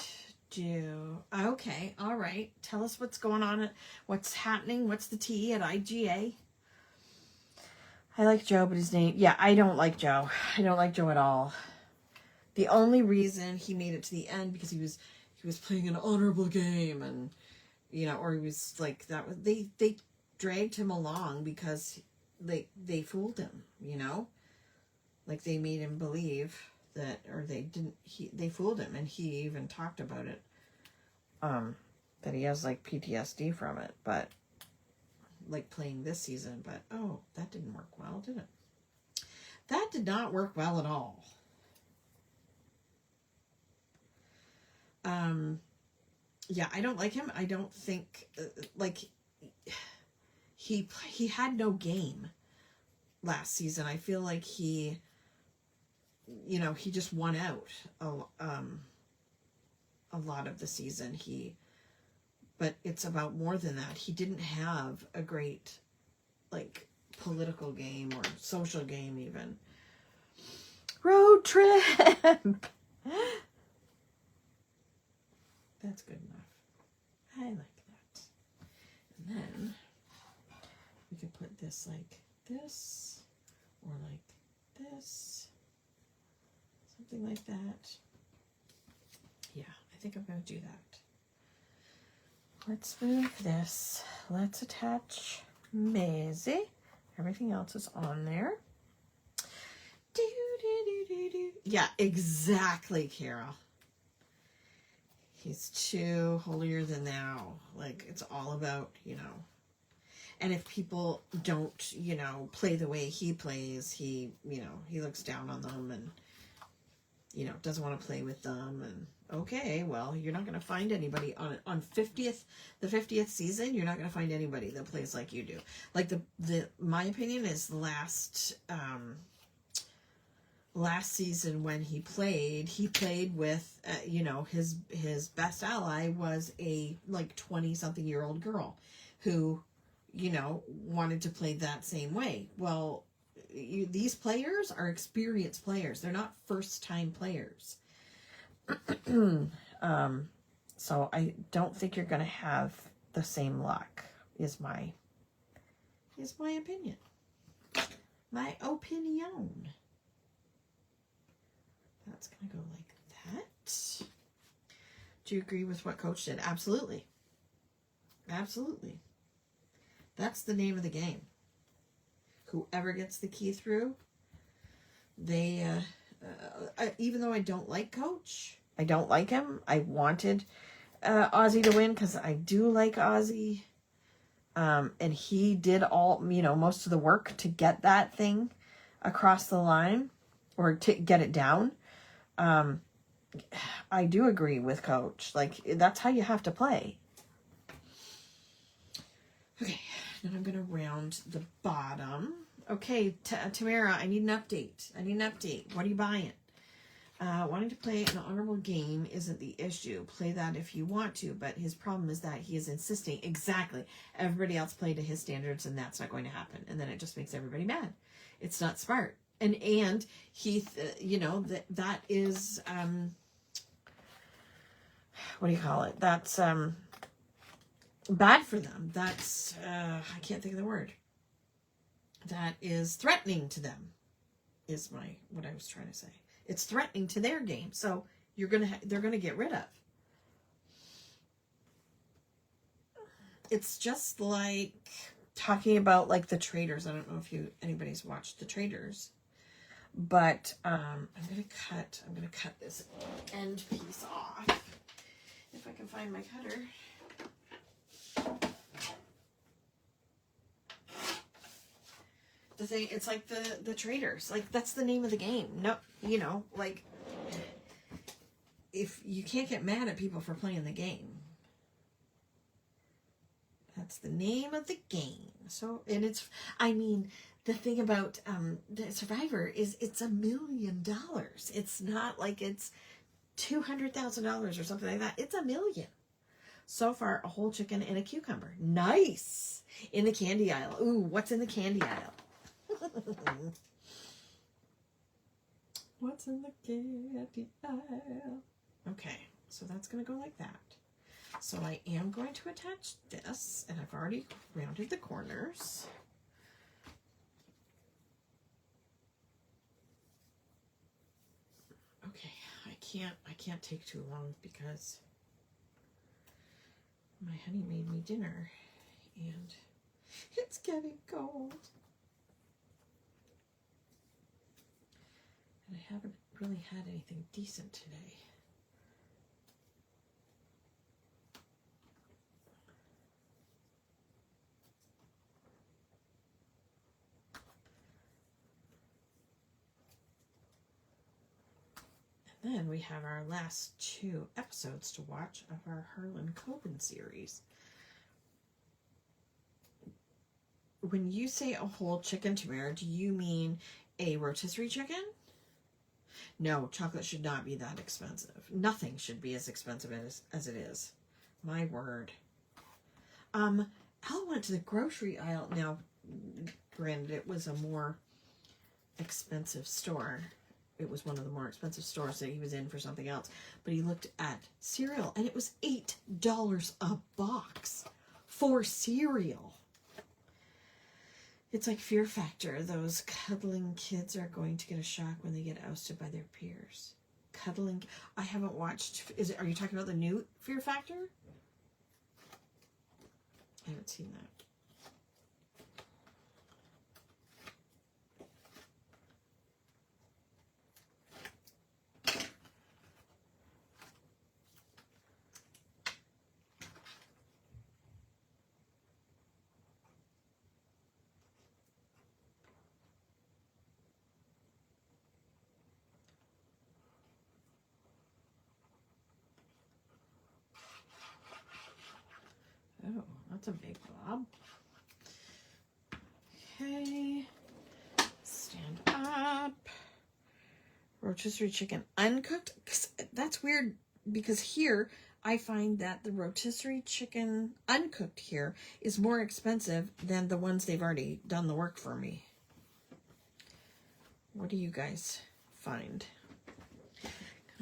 do. Okay, all right. Tell us what's going on. What's happening? What's the tea at IGA? I like Joe, but his name. Yeah, I don't like Joe. I don't like Joe at all. The only reason he made it to the end because he was playing an honorable game, and you know, or he was like that. They dragged him along because they fooled him. You know, like they made him believe that, or they fooled him, and he even talked about it, that he has like PTSD from it, but like playing this season, but oh, that didn't work well, did it? That did not work well at all. Yeah, I don't like him. I don't think like he had no game last season. I feel like he, you know, he just won out a lot of the season. He but it's about more than that. He didn't have a great, like, political game or social game even. Road trip! That's good enough. I like that. And then we could put this like this, or like this. Something like that. Yeah, I think I'm going to do that. Let's move this. Let's attach Maisie. Everything else is on there. Yeah, exactly, Carol. He's too holier than thou. Like, it's all about, you know. And if people don't, you know, play the way he plays, he, you know, he looks down on them and, you know, doesn't want to play with them. And okay, well, you're not going to find anybody on the 50th season. You're not going to find anybody that plays like you do. Like my opinion is last season when he played with, you know, his best ally was a like 20-something-year-old girl who, you know, wanted to play that same way. Well, these players are experienced players. They're not first-time players. So I don't think you're going to have the same luck, is my opinion. My opinion. That's going to go like that. Do you agree with what Coach did? Absolutely. Absolutely. That's the name of the game. Whoever gets the key through, they, even though I don't like Coach, I don't like him. I wanted Ozzy to win because I do like Ozzy. And he did all, you know, most of the work to get that thing across the line or to get it down. I do agree with Coach. Like, that's how you have to play. Okay, now I'm going to round the bottom. Okay, Tamara, I need an update. What are you buying? Wanting to play an honorable game isn't the issue. Play that if you want to, but his problem is that he is insisting. Exactly. Everybody else played to his standards, and that's not going to happen. And then it just makes everybody mad. It's not smart. And he, you know, that is, what do you call it? That's bad for them. That's, I can't think of the word. That is threatening to them, is what I was trying to say. It's threatening to their game. So they're gonna get rid of. It's just like talking about like the Traders. I don't know if anybody's watched the Traders, but I'm gonna cut this end piece off if I can find my cutter. The thing, it's like the Traders. Like, that's the name of the game. No, you know, like, if you can't get mad at people for playing the game. That's the name of the game. So, and it's, I mean, the thing about the Survivor is it's $1 million. It's not like it's $200,000 or something like that. It's $1 million. So far, a whole chicken and a cucumber. Nice. In the candy aisle. Ooh, what's in the candy aisle? What's in the candy aisle? Okay, so that's going to go like that. So I am going to attach this, and I've already rounded the corners. Okay, I can't take too long because my honey made me dinner, and it's getting cold. And I haven't really had anything decent today. And then we have our last 2 episodes to watch of our Harlan Coben series. When you say a whole chicken, Tamara, do you mean a rotisserie chicken? No, chocolate should not be that expensive. Nothing should be as expensive as it is. My word. Al went to the grocery aisle. Now, granted, it was a more expensive store. It was one of the more expensive stores that he was in for something else. But he looked at cereal, and it was $8 a box for cereal. It's like Fear Factor. Those cuddling kids are going to get a shock when they get ousted by their peers. Cuddling. I haven't watched. Are you talking about the new Fear Factor? I haven't seen that. Oh, that's a big blob. Okay. Stand up. Rotisserie chicken uncooked. That's weird because here I find that the rotisserie chicken uncooked here is more expensive than the ones they've already done the work for me. What do you guys find?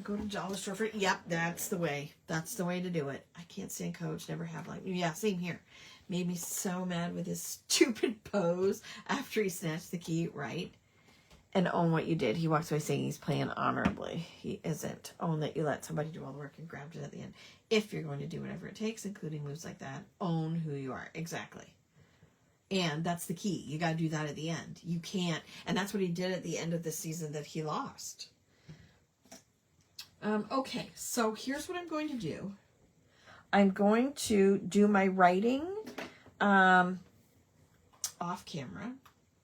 Go to dollar store for it. Yep, that's the way. That's the way to do it. I can't stand Coach. Never have like. Yeah, same here. Made me so mad with his stupid pose after he snatched the key, right? And own what you did. He walks away saying he's playing honorably. He isn't. Own that you let somebody do all the work and grabbed it at the end. If you're going to do whatever it takes, including moves like that, own who you are. Exactly. And that's the key. You got to do that at the end. You can't. And that's what he did at the end of the season that he lost. Okay, so here's what I'm going to do. I'm going to do my writing off camera.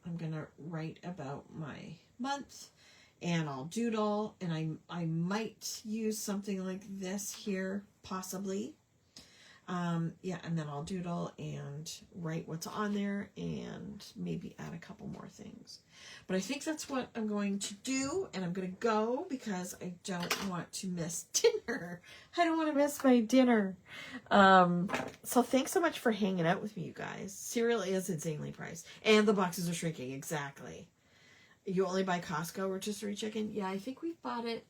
I'm going to write about my month, and I'll doodle, and I might use something like this here, possibly. Yeah, and then I'll doodle and write what's on there and maybe add a couple more things. But I think that's what I'm going to do, and I'm going to go because I don't want to miss dinner. I don't want to miss my dinner. So thanks so much for hanging out with me, you guys. Cereal is insanely priced, and the boxes are shrinking. Exactly. You only buy Costco rotisserie chicken? Yeah, I think we bought it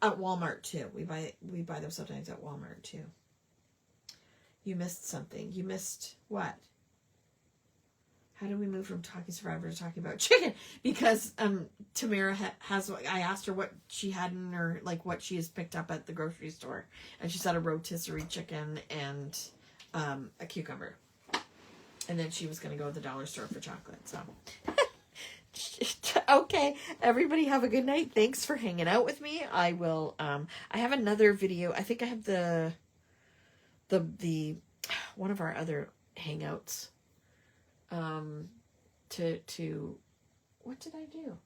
at Walmart too. We buy them sometimes at Walmart too. You missed something. You missed what? How do we move from talking Survivor to talking about chicken? Because Tamara has. I asked her what she had in her, like what she has picked up at the grocery store, and she said a rotisserie chicken and a cucumber, and then she was going to go to the dollar store for chocolate. So, okay, everybody have a good night. Thanks for hanging out with me. I will. I have another video. I think I have the one of our other hangouts to what did I do?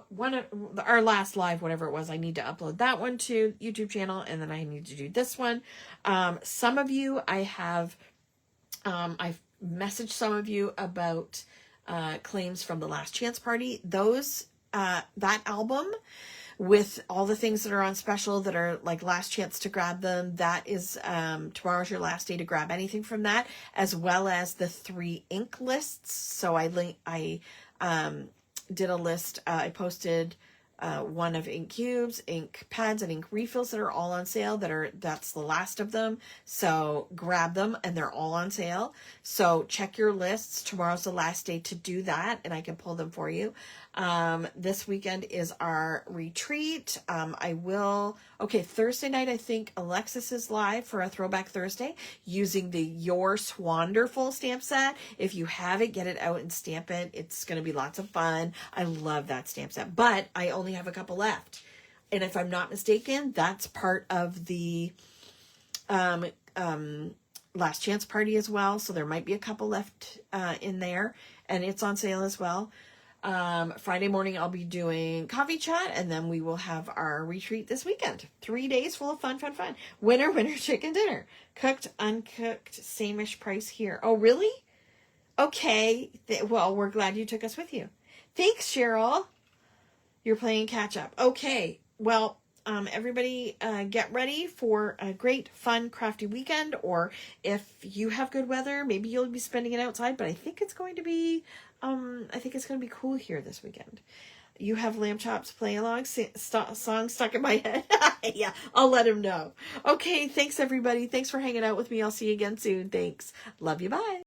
One of our last live, whatever it was, I need to upload that one to YouTube channel, and then I need to do this one. Some of you I've messaged some of you about claims from the Last Chance Party. Those that album with all the things that are on special that are like last chance to grab them. That is tomorrow's your last day to grab anything from that, as well as the 3 ink lists. So I did a list. I posted one of ink cubes, ink pads, and ink refills that are all on sale. That's the last of them. So grab them, and they're all on sale. So check your lists. Tomorrow's the last day to do that, and I can pull them for you. This weekend is our retreat. Thursday night, I think Alexis is live for a Throwback Thursday using the Your Swanderful stamp set. If you have it, get it out and stamp it. It's going to be lots of fun. I love that stamp set, but I only have a couple left. And if I'm not mistaken, that's part of the Last Chance Party as well. So there might be a couple left in there, and it's on sale as well. Friday morning, I'll be doing coffee chat, and then we will have our retreat this weekend. 3 days full of fun. Winner, chicken dinner. Cooked, uncooked, same-ish price here. Oh, really? Okay. Well, we're glad you took us with you. Thanks, Cheryl. You're playing catch up. Okay. Well, everybody get ready for a great, fun, crafty weekend. Or if you have good weather, maybe you'll be spending it outside. But I think it's going to be, cool here this weekend. You have Lamb Chops play along song stuck in my head. Yeah, I'll let him know. Okay, thanks everybody. Thanks for hanging out with me. I'll see you again soon. Thanks. Love you. Bye.